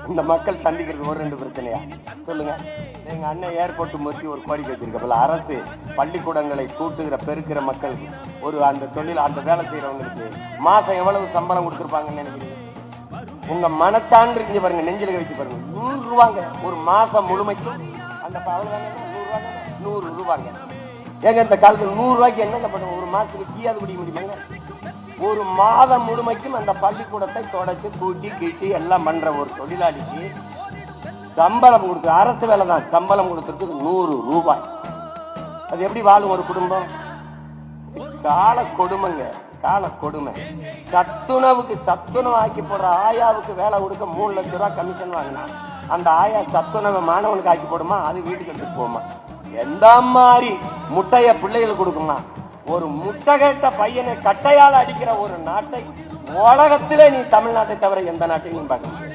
இந்த மக்கள் சந்திக்கிறது ஒரு 2 பிரச்சனையா சொல்லுங்க. எங்க அண்ணன் ஏர்போர்ட் முற்றி ஒரு கோரிக்கை வச்சிருக்கப்பல அரசு பள்ளிக்கூடங்களை கூட்டுகிற பெருக்கிற மக்கள் ஒரு அந்த தொழில் அந்த வேலை செய்யறவங்களுக்கு மாசம் எவ்வளவு சம்பளம் கொடுத்துருப்பாங்கன்னு நினைக்கிறீங்க? உங்க மனச்சான்று இங்க பாருங்க, நெஞ்சில வச்சு பாருங்க. 100 ரூபாங்க ஒரு மாசம் முழுமைக்கும். அந்த 100 ரூபாங்க. ஏங்க இந்த காலத்துல 100 ரூபாய்க்கு என்னங்க பண்ணுவோம்? ஒரு மாசத்துக்கு கீயாது குடிக்க முடியுமாங்க? ஒரு மாதம் முழுமைக்கும் அந்த பள்ளிக்கூடத்தை தொடச்சு கூட்டி கீட்டி எல்லாம் பண்ற ஒரு தொழிலாளிக்கு சம்பளம் கொடுத்து, அரசு வேலை தான், சம்பளம் கொடுத்துருக்கு 100 ரூபாய். அது எப்படி வாழும் ஒரு குடும்பம்? கால கொடுமைங்க, கால கொடுமை. சத்துணவு ஆக்கி போடுற ஆயாவுக்கு வேலை கொடுக்க 3 லட்சம் ரூபாய் கமிஷன் வாங்கினா அந்த ஆயா சத்துணவு மாணவனுக்கு ஆக்கி போடுமா? அது வீட்டுக்கு எடுத்துட்டு போமா? எந்த மாதிரி முட்டைய பிள்ளைகளுக்கு கொடுக்குமா? ஒரு முட்டை கேட்ட பையனை கட்டையால் அடிக்கிற ஒரு நாட்டை உலகத்திலே நீ தமிழ்நாட்டை தவிர எந்த நாட்டையும் பார்க்க முடியாது.